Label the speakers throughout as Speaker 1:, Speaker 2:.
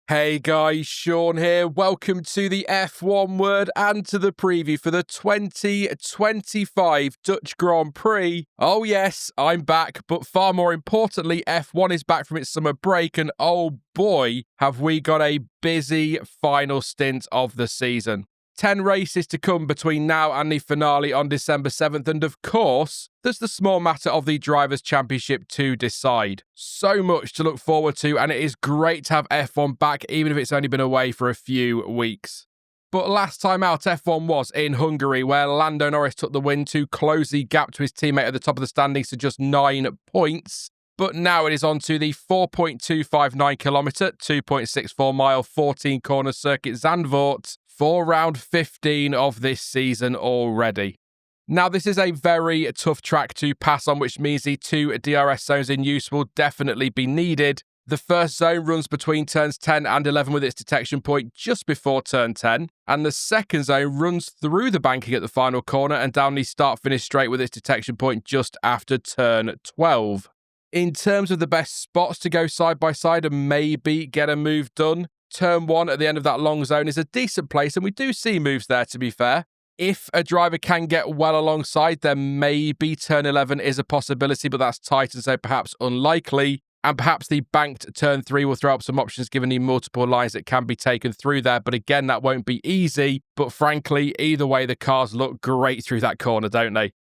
Speaker 1: Hey guys, Sean here. Welcome to the F1 Word and to the preview for the 2025 Dutch Grand Prix. Oh yes, I'm back, but far more importantly, F1 is back from its summer break and oh boy, have we got a busy final stint of the season. 10 races to come between now and the finale on December 7th, and of course, there's the small matter of the Drivers' Championship to decide. So much to look forward to, and it is great to have F1 back, even if it's only been away for a few weeks. But last time out, F1 was in Hungary, where Lando Norris took the win to close the gap to his teammate at the top of the standings to just 9 points. But now it is on to the 4.259 kilometre, 2.64 mile, 14 corner circuit Zandvoort for round 15 of this season already. Now, this is a very tough track to pass on, which means the 2 DRS zones in use will definitely be needed. The first zone runs between turns 10 and 11 with its detection point just before turn 10, and the second zone runs through the banking at the final corner and down the start-finish straight with its detection point just after turn 12. In terms of the best spots to go side by side and maybe get a move done, Turn 1 at the end of that long zone is a decent place, and we do see moves there, to be fair. If a driver can get well alongside, then maybe Turn 11 is a possibility, but that's tight and so perhaps unlikely. And perhaps the banked Turn 3 will throw up some options given the multiple lines that can be taken through there. But again, that won't be easy. But frankly, either way, the cars look great through that corner, don't they?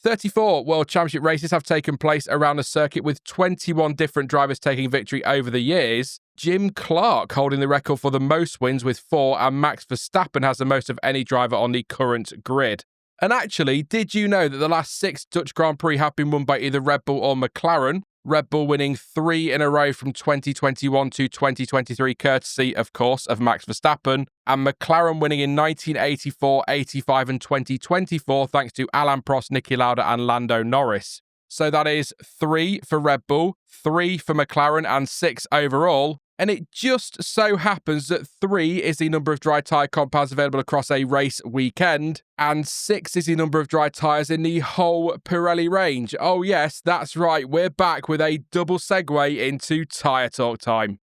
Speaker 1: 34 World Championship races have taken place around the circuit, with 21 different drivers taking victory over the years. Jim Clark holding the record for the most wins with 4, and Max Verstappen has the most of any driver on the current grid. And actually, did you know that the last 6 Dutch Grand Prix have been won by either Red Bull or McLaren? Red Bull winning 3 in a row from 2021 to 2023, courtesy, of course, of Max Verstappen, and McLaren winning in 1984, 85 and 2024 thanks to Alain Prost, Niki Lauda and Lando Norris. So that is 3 for Red Bull, 3 for McLaren and 6 overall. And it just so happens that 3 is the number of dry tyre compounds available across a race weekend, and 6 is the number of dry tyres in the whole Pirelli range. Oh yes, that's right, we're back with a double segue into tyre talk time.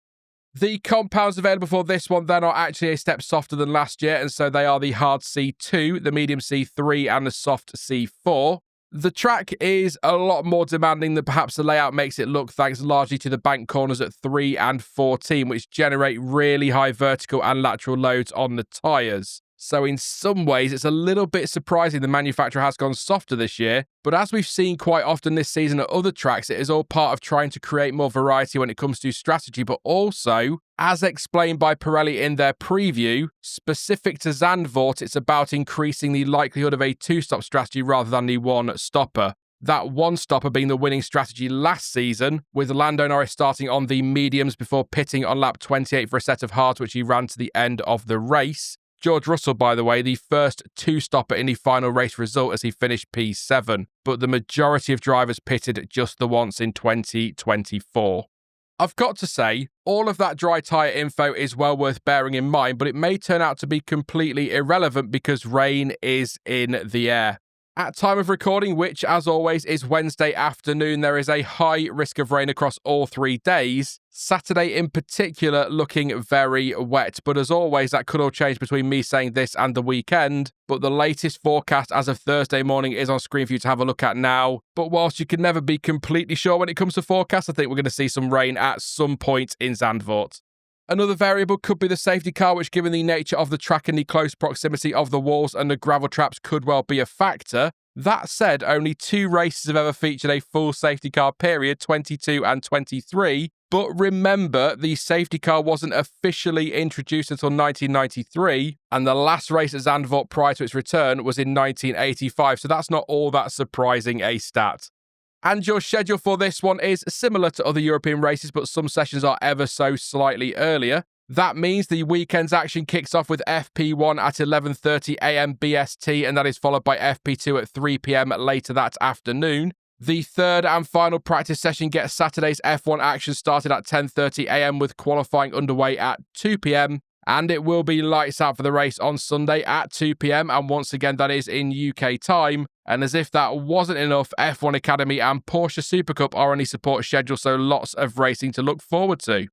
Speaker 1: The compounds available for this one then are actually a step softer than last year, and so they are the hard C2, the medium C3 and the soft C4. The track is a lot more demanding than perhaps the layout makes it look, thanks largely to the bank corners at 3 and 14, which generate really high vertical and lateral loads on the tyres. So in some ways, it's a little bit surprising the manufacturer has gone softer this year, but as we've seen quite often this season at other tracks, it is all part of trying to create more variety when it comes to strategy, but also, as explained by Pirelli in their preview, specific to Zandvoort, it's about increasing the likelihood of a 2-stop strategy rather than the 1-stopper. That 1-stopper being the winning strategy last season, with Lando Norris starting on the mediums before pitting on lap 28 for a set of hards, which he ran to the end of the race. George Russell, by the way, the first 2-stopper in the final race result as he finished P7, but the majority of drivers pitted just the once in 2024. I've got to say, all of that dry tyre info is well worth bearing in mind, but it may turn out to be completely irrelevant because rain is in the air. At time of recording, which as always is Wednesday afternoon, there is a high risk of rain across all 3 days. Saturday in particular looking very wet, but as always that could all change between me saying this and the weekend. But the latest forecast as of Thursday morning is on screen for you to have a look at now. But whilst you can never be completely sure when it comes to forecasts, I think we're going to see some rain at some point in Zandvoort. Another variable could be the safety car, which given the nature of the track and the close proximity of the walls and the gravel traps could well be a factor. That said, only 2 races have ever featured a full safety car period, 22 and 23. But remember, the safety car wasn't officially introduced until 1993, and the last race at Zandvoort prior to its return was in 1985, so that's not all that surprising a stat. And your schedule for this one is similar to other European races, but some sessions are ever so slightly earlier. That means the weekend's action kicks off with FP1 at 11:30 a.m. BST, and that is followed by FP2 at 3 p.m. later that afternoon. The third and final practice session gets Saturday's F1 action started at 10:30 a.m. with qualifying underway at 2 p.m. And it will be lights out for the race on Sunday at 2 p.m. and once again that is in UK time. And as if that wasn't enough, F1 Academy and Porsche Super Cup are on the support schedule, so lots of racing to look forward to.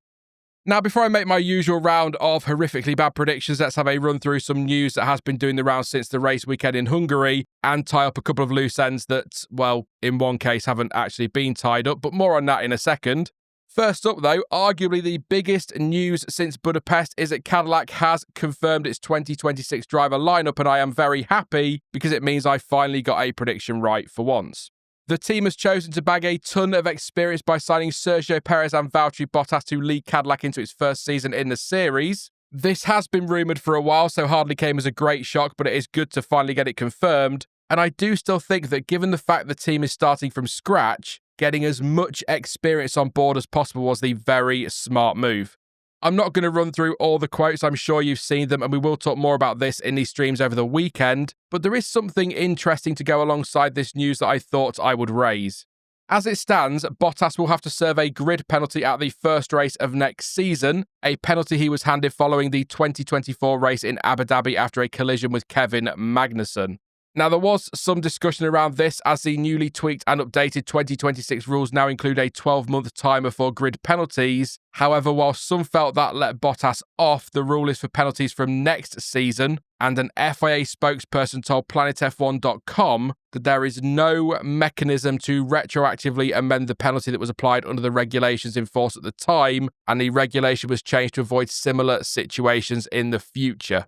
Speaker 1: Now, before I make my usual round of horrifically bad predictions, let's have a run through some news that has been doing the rounds since the race weekend in Hungary and tie up a couple of loose ends that, well, in one case haven't actually been tied up, but more on that in a second. First up, though, arguably the biggest news since Budapest is that Cadillac has confirmed its 2026 driver lineup, and I am very happy because it means I finally got a prediction right for once. The team has chosen to bag a ton of experience by signing Sergio Perez and Valtteri Bottas to lead Cadillac into its first season in the series. This has been rumoured for a while, so hardly came as a great shock, but it is good to finally get it confirmed. And I do still think that given the fact the team is starting from scratch, getting as much experience on board as possible was the very smart move. I'm not going to run through all the quotes, I'm sure you've seen them, and we will talk more about this in these streams over the weekend, but there is something interesting to go alongside this news that I thought I would raise. As it stands, Bottas will have to serve a grid penalty at the first race of next season, a penalty he was handed following the 2024 race in Abu Dhabi after a collision with Kevin Magnussen. Now, there was some discussion around this as the newly tweaked and updated 2026 rules now include a 12-month timer for grid penalties. However, while some felt that let Bottas off, the rule is for penalties from next season, and an FIA spokesperson told PlanetF1.com that there is no mechanism to retroactively amend the penalty that was applied under the regulations in force at the time, and the regulation was changed to avoid similar situations in the future.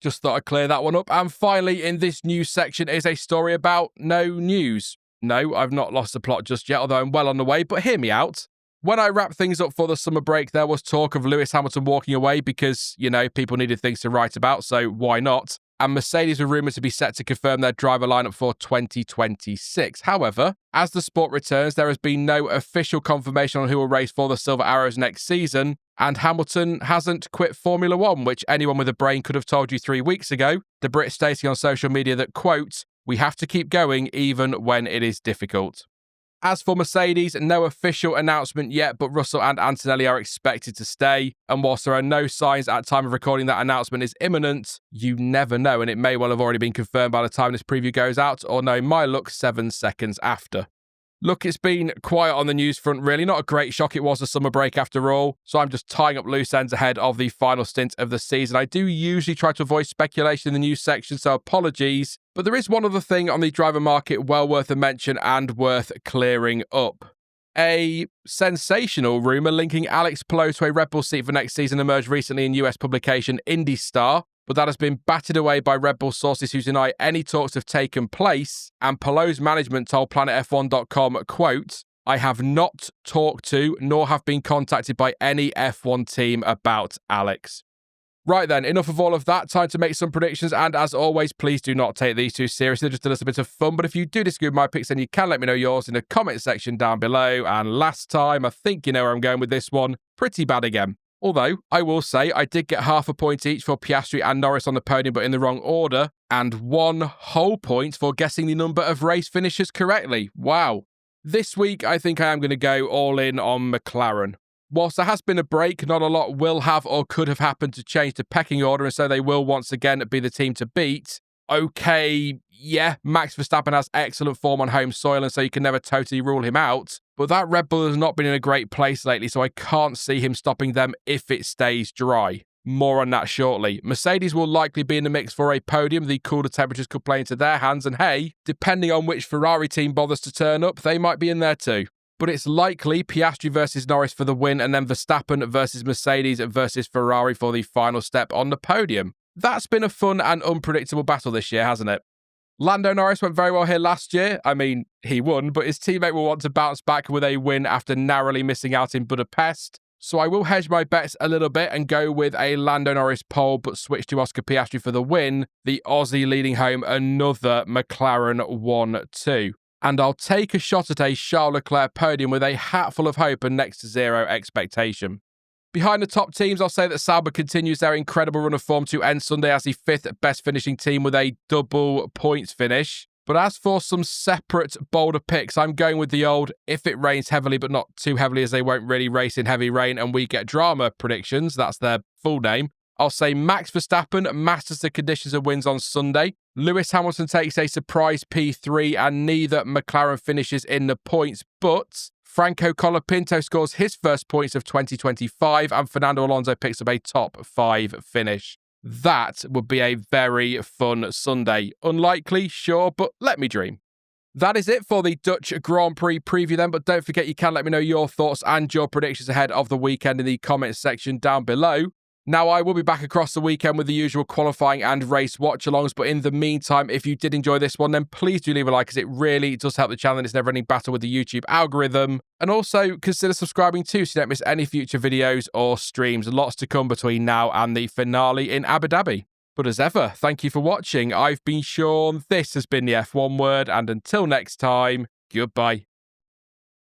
Speaker 1: Just thought I'd clear that one up. And finally, in this news section is a story about no news. No, I've not lost the plot just yet, although I'm well on the way, but hear me out. When I wrapped things up for the summer break, there was talk of Lewis Hamilton walking away because, people needed things to write about, so why not? And Mercedes were rumoured to be set to confirm their driver lineup for 2026. However, as the sport returns, there has been no official confirmation on who will race for the Silver Arrows next season, and Hamilton hasn't quit Formula One, which anyone with a brain could have told you 3 weeks ago. The Brit stating on social media that, quote, "We have to keep going even when it is difficult." As for Mercedes, no official announcement yet, but Russell and Antonelli are expected to stay. And whilst there are no signs at time of recording that announcement is imminent, you never know, and it may well have already been confirmed by the time this preview goes out, or no, my luck 7 seconds after. Look, it's been quiet on the news front, really. Not a great shock it was a summer break after all, so I'm just tying up loose ends ahead of the final stint of the season. I do usually try to avoid speculation in the news section, so apologies. But there is one other thing on the driver market well worth a mention and worth clearing up. A sensational rumour linking Alex Palou to a Red Bull seat for next season emerged recently in US publication IndyStar, but that has been batted away by Red Bull sources who deny any talks have taken place, and Palou's management told PlanetF1.com, quote, "I have not talked to nor have been contacted by any F1 team about Alex." Right then, enough of all of that, time to make some predictions, and as always, please do not take these too seriously, just a little bit of fun, but if you do disagree with my picks, then you can let me know yours in the comment section down below, and last time, I think you know where I'm going with this one, pretty bad again. Although, I will say, I did get half a point each for Piastri and Norris on the podium, but in the wrong order, and 1 whole point for guessing the number of race finishes correctly. Wow. This week, I think I am going to go all in on McLaren. Whilst there has been a break, not a lot will have or could have happened to change the pecking order, and so they will once again be the team to beat. Okay, yeah, Max Verstappen has excellent form on home soil, and so you can never totally rule him out. But that Red Bull has not been in a great place lately, so I can't see him stopping them if it stays dry. More on that shortly. Mercedes will likely be in the mix for a podium. The cooler temperatures could play into their hands, and hey, depending on which Ferrari team bothers to turn up, they might be in there too. But it's likely Piastri versus Norris for the win, and then Verstappen versus Mercedes versus Ferrari for the final step on the podium. That's been a fun and unpredictable battle this year, hasn't it? Lando Norris went very well here last year. I mean, he won, but his teammate will want to bounce back with a win after narrowly missing out in Budapest. So I will hedge my bets a little bit and go with a Lando Norris pole, but switch to Oscar Piastri for the win. The Aussie leading home another McLaren 1-2. And I'll take a shot at a Charles Leclerc podium with a hatful of hope and next to zero expectation. Behind the top teams, I'll say that Sauber continues their incredible run of form to end Sunday as the 5th best finishing team with a double points finish. But as for some separate, bolder picks, I'm going with the old, if it rains heavily but not too heavily as they won't really race in heavy rain and we get drama predictions, that's their full name. I'll say Max Verstappen masters the conditions and wins on Sunday. Lewis Hamilton takes a surprise P3 and neither McLaren finishes in the points, but Franco Colapinto scores his first points of 2025, and Fernando Alonso picks up a top 5 finish. That would be a very fun Sunday. Unlikely, sure, but let me dream. That is it for the Dutch Grand Prix preview then, but don't forget you can let me know your thoughts and your predictions ahead of the weekend in the comments section down below. Now, I will be back across the weekend with the usual qualifying and race watch-alongs, but in the meantime, if you did enjoy this one, then please do leave a like, as it really does help the channel and it's a never-ending battle with the YouTube algorithm. And also, consider subscribing too so you don't miss any future videos or streams. Lots to come between now and the finale in Abu Dhabi. But as ever, thank you for watching. I've been Sean, this has been the F1 Word, and until next time, goodbye.